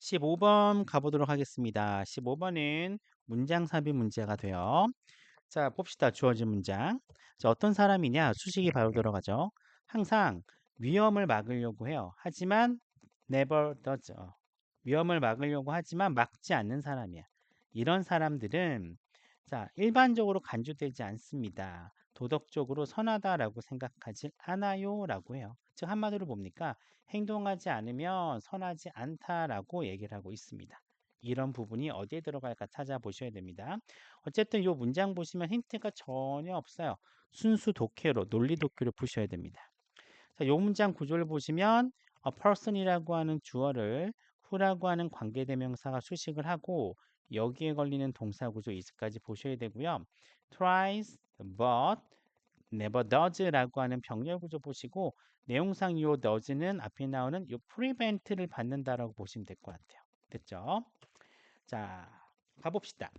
15번 가보도록 하겠습니다. 15번은 문장 삽입 문제가 돼요. 자, 봅시다. 주어진 문장. 자, 어떤 사람이냐? 수식이 바로 들어가죠. 항상 위험을 막으려고 해요. 하지만 never does. 위험을 막으려고 하지만 막지 않는 사람이야. 이런 사람들은 자, 일반적으로 간주되지 않습니다. 도덕적으로 선하다라고 생각하지 않아요라고 해요. 즉 한마디로 뭡니까? 행동하지 않으면 선하지 않다라고 얘기를 하고 있습니다. 이런 부분이 어디에 들어갈까 찾아보셔야 됩니다. 어쨌든 이 문장 보시면 힌트가 전혀 없어요. 순수 독해로 논리 독해로 푸셔야 됩니다. 자, 이 문장 구조를 보시면 a person이라고 하는 주어를 who라고 하는 관계대명사가 수식을 하고 여기에 걸리는 동사 구조 이스까지 보셔야 되고요. tries, but, never does라고 하는 병렬 구조 보시고 내용상 이 does는 앞에 나오는 이 prevent를 받는다라고 보시면 될 것 같아요. 됐죠? 자, 가봅시다.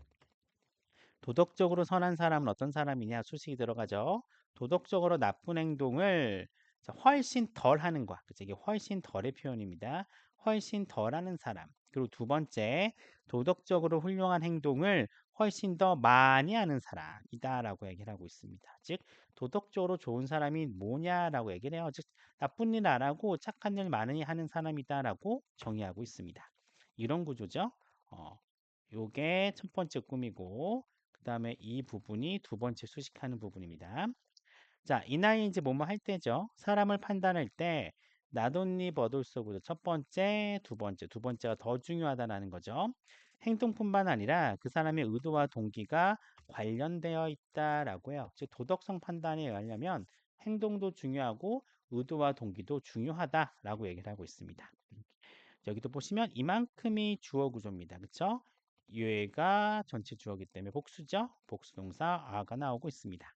도덕적으로 선한 사람은 어떤 사람이냐? 수식이 들어가죠. 도덕적으로 나쁜 행동을 훨씬 덜 하는 것. 그쵸? 이게 훨씬 덜의 표현입니다. 훨씬 덜 하는 사람. 그리고 두 번째, 도덕적으로 훌륭한 행동을 훨씬 더 많이 하는 사람이다라고 얘기를 하고 있습니다. 즉, 도덕적으로 좋은 사람이 뭐냐라고 얘기를 해요. 즉, 나쁜 일 안 하고 착한 일 많이 하는 사람이다라고 정의하고 있습니다. 이런 구조죠. 요게 첫 번째 꿈이고, 그 다음에 이 부분이 두 번째 수식하는 부분입니다. 자, 이 나이 이제 뭐뭐 할 때죠. 사람을 판단할 때 나돈니 버돌소구도 첫 번째, 두 번째가 더 중요하다는 거죠. 행동뿐만 아니라 그 사람의 의도와 동기가 관련되어 있다라고 해요. 즉 도덕성 판단에 의하려면 행동도 중요하고 의도와 동기도 중요하다라고 얘기를 하고 있습니다. 여기도 보시면 이만큼이 주어 구조입니다. 그렇죠? 얘가 전체 주어이기 때문에 복수죠. 복수동사 are가 나오고 있습니다.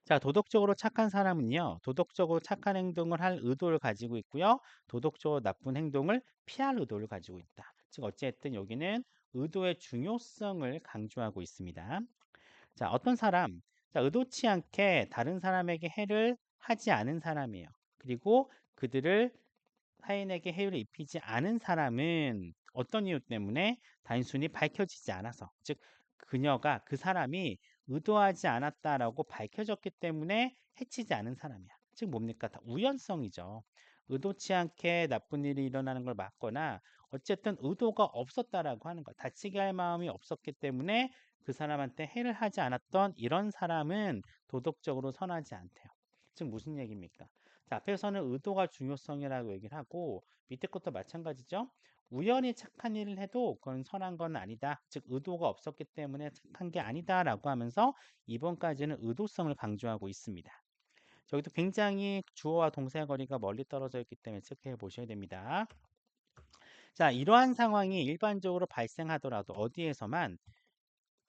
자, 도덕적으로 착한 사람은요. 도덕적으로 착한 행동을 할 의도를 가지고 있고요. 도덕적으로 나쁜 행동을 피할 의도를 가지고 있다. 즉 어쨌든 여기는 의도의 중요성을 강조하고 있습니다. 자, 어떤 사람, 자, 의도치 않게 다른 사람에게 해를 하지 않은 사람이에요. 그리고 그들을 타인에게 해를 입히지 않은 사람은 어떤 이유 때문에 단순히 밝혀지지 않아서, 즉 그녀가 그 사람이 의도하지 않았다라고 밝혀졌기 때문에 해치지 않은 사람이야. 즉 뭡니까? 다 우연성이죠. 의도치 않게 나쁜 일이 일어나는 걸 막거나 어쨌든 의도가 없었다라고 하는 거. 다치게 할 마음이 없었기 때문에 그 사람한테 해를 하지 않았던 이런 사람은 도덕적으로 선하지 않대요. 즉 무슨 얘기입니까? 자, 앞에서는 의도가 중요성이라고 얘기를 하고 밑에 것도 마찬가지죠. 우연히 착한 일을 해도 그건 선한 건 아니다. 즉 의도가 없었기 때문에 착한 게 아니다라고 하면서 이번까지는 의도성을 강조하고 있습니다. 저기도 굉장히 주어와 동사의 거리가 멀리 떨어져 있기 때문에 체크해 보셔야 됩니다. 자, 이러한 상황이 일반적으로 발생하더라도 어디에서만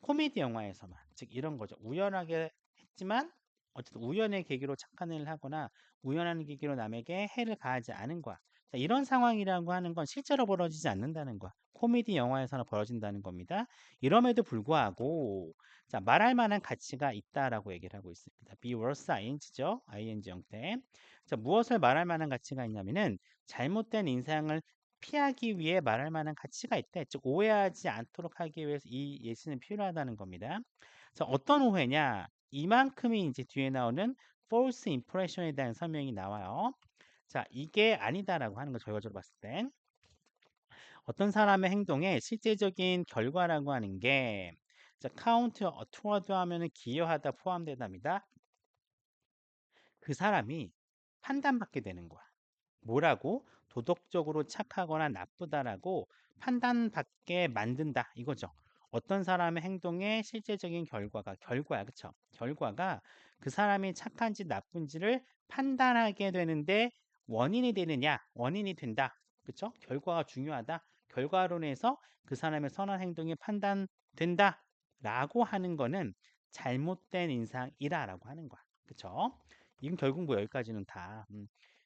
코미디 영화에서만 즉 이런 거죠. 우연하게 했지만 어쨌든 우연의 계기로 착한 일을 하거나 우연한 계기로 남에게 해를 가하지 않은 거야. 자, 이런 상황이라고 하는 건 실제로 벌어지지 않는다는 거야. 코미디 영화에서나 벌어진다는 겁니다. 이럼에도 불구하고 자, 말할 만한 가치가 있다라고 얘기를 하고 있습니다. be worth ing죠. ing 형태. 자, 무엇을 말할 만한 가치가 있냐면은 잘못된 인상을 피하기 위해 말할 만한 가치가 있대. 즉 오해하지 않도록 하기 위해서 이 예시는 필요하다는 겁니다. 자, 어떤 오해냐? 이만큼이 이제 뒤에 나오는 false impression에 대한 설명이 나와요. 자, 이게 아니다라고 하는 거 결과적으로 봤을 땐 어떤 사람의 행동에 실제적인 결과라고 하는 게 자, count toward 하면은 기여하다 포함되답니다. 그 사람이 판단받게 되는 거야. 뭐라고? 도덕적으로 착하거나 나쁘다라고 판단받게 만든다 이거죠. 어떤 사람의 행동의 실제적인 결과야, 그쵸? 결과가 그 사람이 착한지 나쁜지를 판단하게 되는데 원인이 되느냐? 원인이 된다. 그쵸? 결과가 중요하다. 결과론에서 그 사람의 선한 행동이 판단된다. 라고 하는 거는 잘못된 인상이다라고 하는 거야. 그쵸? 이건 결국 뭐 여기까지는 다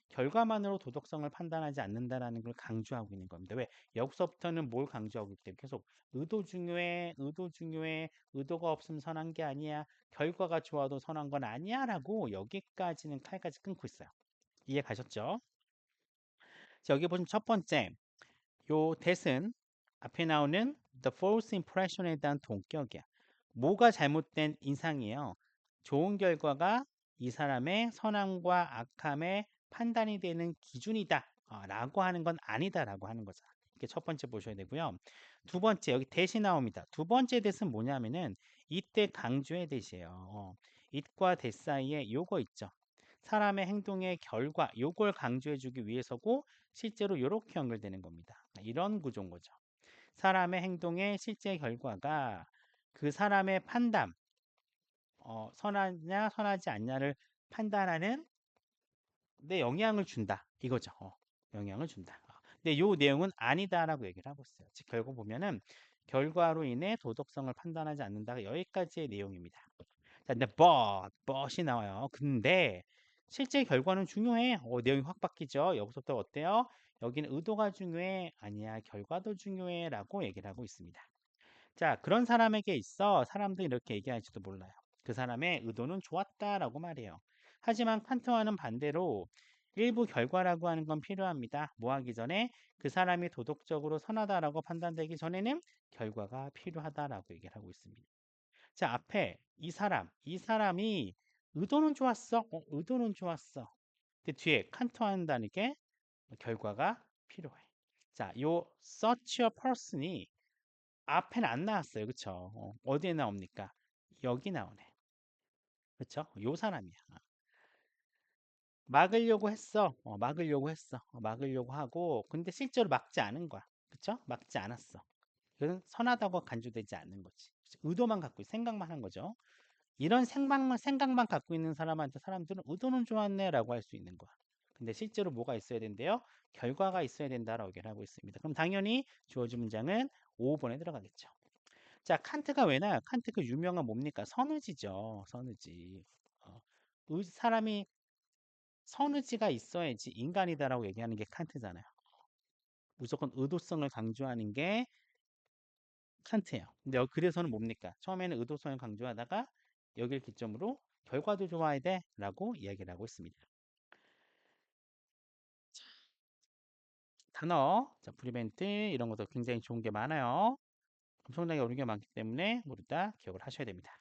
결과만으로 도덕성을 판단하지 않는다라는 걸 강조하고 있는 겁니다. 왜? 여기서부터는 뭘 강조하고 있기 때문에 계속 의도 중요해, 의도 중요해, 의도가 없으면 선한 게 아니야, 결과가 좋아도 선한 건 아니야 라고 여기까지는 칼까지 끊고 있어요. 이해 가셨죠? 자, 여기 보시면 첫 번째, 요 that은 앞에 나오는 the false impression에 대한 동격이야. 뭐가 잘못된 인상이에요? 좋은 결과가 이 사람의 선함과 악함의 판단이 되는 기준이다. 라고 하는 건 아니다라고 하는 거죠. 이게 첫 번째 보셔야 되고요. 두 번째 여기 대시 나옵니다. 두 번째 대은 뭐냐면은 이때 강조의 대시예요. it과 that 사이에 요거 있죠. 사람의 행동의 결과 요걸 강조해 주기 위해서고 실제로 이렇게 연결되는 겁니다. 이런 구조인 거죠. 사람의 행동의 실제 결과가 그 사람의 판단, 선하냐 선하지 않냐를 판단하는 데 영향을 준다. 이거죠. 영향을 준다. 근데 요 내용은 아니다라고 얘기를 하고 있어요. 즉 결국 보면은 결과로 인해 도덕성을 판단하지 않는다가 여기까지의 내용입니다. 자, 근데 but이 나와요. 근데 실제 결과는 중요해. 내용이 확 바뀌죠. 여기서부터 어때요? 여기는 의도가 중요해. 아니야, 결과도 중요해라고 얘기를 하고 있습니다. 자, 그런 사람에게 있어 사람들이 이렇게 얘기할지도 몰라요. 그 사람의 의도는 좋았다라고 말해요. 하지만 칸트와는 반대로 일부 결과라고 하는 건 필요합니다. 뭐 하기 전에 그 사람이 도덕적으로 선하다라고 판단되기 전에는 결과가 필요하다라고 얘기를 하고 있습니다. 자, 앞에 이 사람이 의도는 좋았어. 의도는 좋았어. 근데 뒤에 칸트 한다는 게 결과가 필요해. 자, 요 such a person이 앞에는 안 나왔어요. 그쵸? 어디에 나옵니까? 여기 나오네. 그쵸? 요 사람이야. 막으려고 했어. 막으려고 했어. 막으려고 하고, 근데 실제로 막지 않은 거야. 그쵸? 막지 않았어. 그건 선하다고 간주되지 않는 거지. 그쵸? 의도만 갖고, 생각만 한 거죠. 이런 생각만 갖고 있는 사람한테 사람들은 의도는 좋았네라고 할 수 있는 거야. 근데 실제로 뭐가 있어야 된대요? 결과가 있어야 된다라고 얘기를 하고 있습니다. 그럼 당연히 주어진 문장은 5번에 들어가겠죠. 자, 칸트가 왜 나요? 칸트 그 유명한 뭡니까? 선의지죠. 선의지. 어, 사람이 선의지가 있어야지 인간이다라고 얘기하는 게 칸트잖아요. 무조건 의도성을 강조하는 게 칸트예요. 근데 그래서는 뭡니까? 처음에는 의도성을 강조하다가 여기를 기점으로 결과도 좋아야 돼라고 이야기를 하고 있습니다. 단어, 자, 프리벤트 이런 것도 굉장히 좋은 게 많아요. 엄청나게 어려운 게 많기 때문에 모두 다 기억을 하셔야 됩니다.